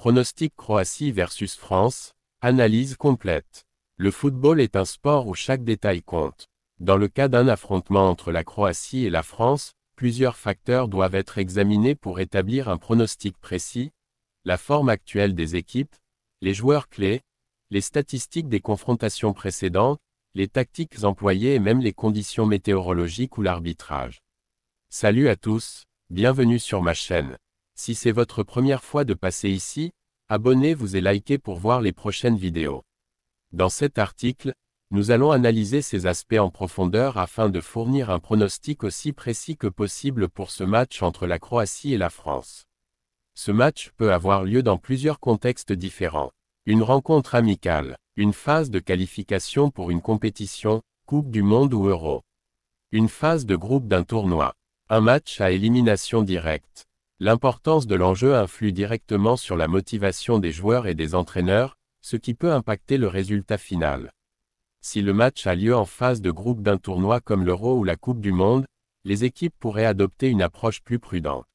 Pronostic Croatie versus France, analyse complète. Le football est un sport où chaque détail compte. Dans le cas d'un affrontement entre la Croatie et la France, plusieurs facteurs doivent être examinés pour établir un pronostic précis: la forme actuelle des équipes, les joueurs clés, les statistiques des confrontations précédentes, les tactiques employées et même les conditions météorologiques ou l'arbitrage. Salut à tous, bienvenue sur ma chaîne. Si c'est votre première fois de passer ici, abonnez-vous et likez pour voir les prochaines vidéos. Dans cet article, nous allons analyser ces aspects en profondeur afin de fournir un pronostic aussi précis que possible pour ce match entre la Croatie et la France. Ce match peut avoir lieu dans plusieurs contextes différents. Une rencontre amicale, une phase de qualification pour une compétition, Coupe du Monde ou Euro. Une phase de groupe d'un tournoi. Un match à élimination directe. L'importance de l'enjeu influe directement sur la motivation des joueurs et des entraîneurs, ce qui peut impacter le résultat final. Si le match a lieu en phase de groupe d'un tournoi comme l'Euro ou la Coupe du Monde, les équipes pourraient adopter une approche plus prudente.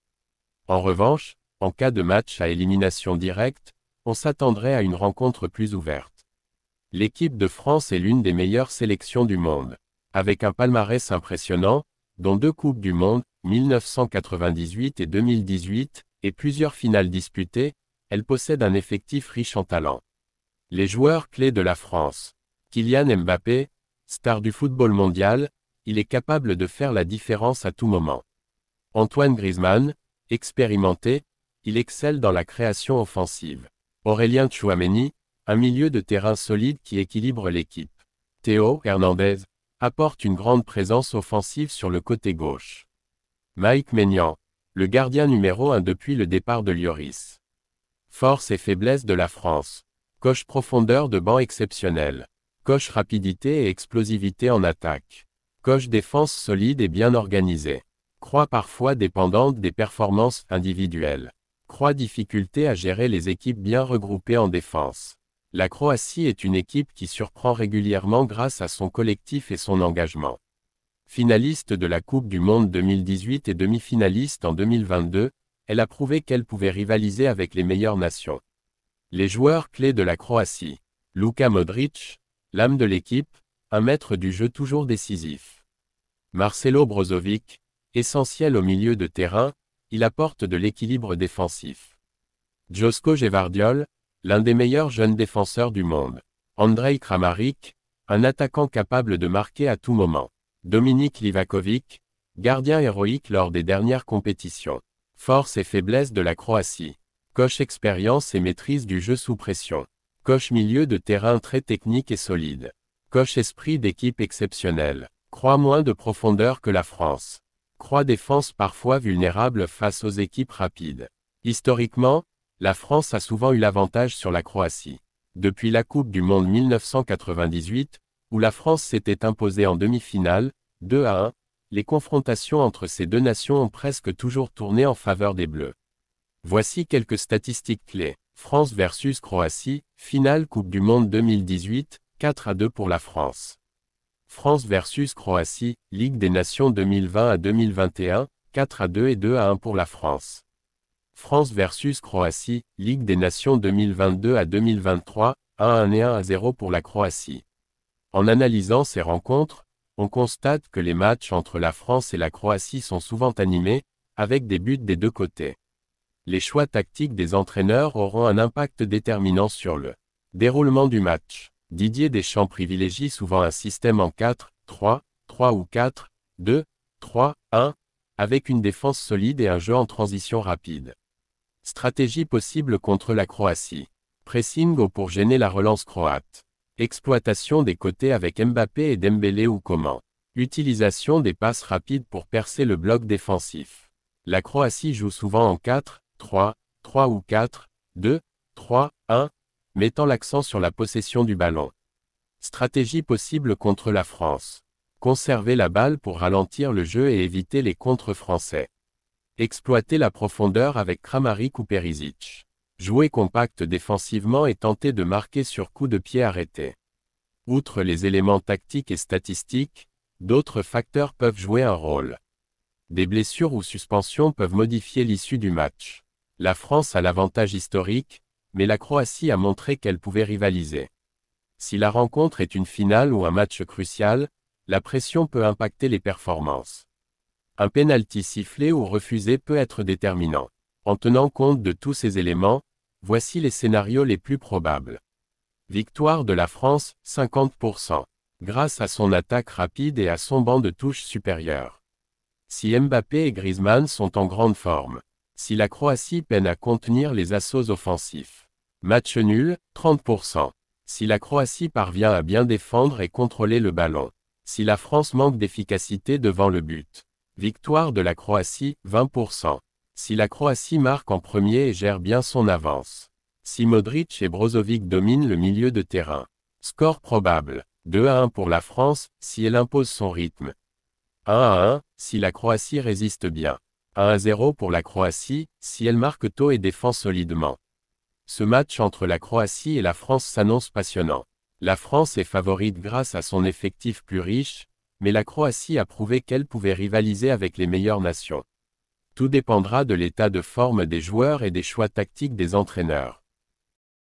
En revanche, en cas de match à élimination directe, on s'attendrait à une rencontre plus ouverte. L'équipe de France est l'une des meilleures sélections du monde. Avec un palmarès impressionnant, dont 2 Coupes du Monde, 1998 et 2018, et plusieurs finales disputées, elle possède un effectif riche en talent. Les joueurs clés de la France. Kylian Mbappé, star du football mondial, il est capable de faire la différence à tout moment. Antoine Griezmann, expérimenté, il excelle dans la création offensive. Aurélien Tchouaméni, un milieu de terrain solide qui équilibre l'équipe. Théo Hernandez apporte une grande présence offensive sur le côté gauche. Mike Maignan, le gardien numéro 1 depuis le départ de Lloris. Force et faiblesse de la France. Coche profondeur de banc exceptionnelle. Coche rapidité et explosivité en attaque. Coche défense solide et bien organisée. Croix parfois dépendante des performances individuelles. Croix difficulté à gérer les équipes bien regroupées en défense. La Croatie est une équipe qui surprend régulièrement grâce à son collectif et son engagement. Finaliste de la Coupe du Monde 2018 et demi-finaliste en 2022, elle a prouvé qu'elle pouvait rivaliser avec les meilleures nations. Les joueurs clés de la Croatie. Luka Modric, l'âme de l'équipe, un maître du jeu toujours décisif. Marcelo Brozovic, essentiel au milieu de terrain, il apporte de l'équilibre défensif. Joško Gvardiol, l'un des meilleurs jeunes défenseurs du monde. Andrej Kramaric, un attaquant capable de marquer à tout moment. Dominik Livakovic, gardien héroïque lors des dernières compétitions. Force et faiblesse de la Croatie. Coche expérience et maîtrise du jeu sous pression. Coche milieu de terrain très technique et solide. Coche esprit d'équipe exceptionnel. Croix moins de profondeur que la France. Croix défense parfois vulnérable face aux équipes rapides. Historiquement, la France a souvent eu l'avantage sur la Croatie. Depuis la Coupe du Monde 1998, où la France s'était imposée en demi-finale, 2-1, les confrontations entre ces deux nations ont presque toujours tourné en faveur des Bleus. Voici quelques statistiques clés. France versus Croatie, finale Coupe du Monde 2018, 4-2 pour la France. France versus Croatie, Ligue des Nations 2020 à 2021, 4-2 et 2-1 pour la France. France versus Croatie, Ligue des Nations 2022 à 2023, 1-1 et 1-0 pour la Croatie. En analysant ces rencontres, on constate que les matchs entre la France et la Croatie sont souvent animés, avec des buts des deux côtés. Les choix tactiques des entraîneurs auront un impact déterminant sur le déroulement du match. Didier Deschamps privilégie souvent un système en 4-3, 3 ou 4-2, 3-1, avec une défense solide et un jeu en transition rapide. Stratégie possible contre la Croatie. Pressing haut pour gêner la relance croate. Exploitation des côtés avec Mbappé et Dembélé ou Coman. Utilisation des passes rapides pour percer le bloc défensif. La Croatie joue souvent en 4-3, 3 ou 4-2, 3-1, mettant l'accent sur la possession du ballon. Stratégie possible contre la France. Conserver la balle pour ralentir le jeu et éviter les contres français. Exploiter la profondeur avec Kramaric ou Perisic. Jouer compact défensivement et tenter de marquer sur coup de pied arrêté. Outre les éléments tactiques et statistiques, d'autres facteurs peuvent jouer un rôle. Des blessures ou suspensions peuvent modifier l'issue du match. La France a l'avantage historique, mais la Croatie a montré qu'elle pouvait rivaliser. Si la rencontre est une finale ou un match crucial, la pression peut impacter les performances. Un pénalty sifflé ou refusé peut être déterminant. En tenant compte de tous ces éléments, voici les scénarios les plus probables. Victoire de la France, 50%. Grâce à son attaque rapide et à son banc de touche supérieur. Si Mbappé et Griezmann sont en grande forme. Si la Croatie peine à contenir les assauts offensifs. Match nul, 30%. Si la Croatie parvient à bien défendre et contrôler le ballon. Si la France manque d'efficacité devant le but. Victoire de la Croatie, 20%. Si la Croatie marque en premier et gère bien son avance. Si Modric et Brozovic dominent le milieu de terrain. Score probable. 2-1 pour la France, si elle impose son rythme. 1-1, si la Croatie résiste bien. 1-0 pour la Croatie, si elle marque tôt et défend solidement. Ce match entre la Croatie et la France s'annonce passionnant. La France est favorite grâce à son effectif plus riche, mais la Croatie a prouvé qu'elle pouvait rivaliser avec les meilleures nations. Tout dépendra de l'état de forme des joueurs et des choix tactiques des entraîneurs.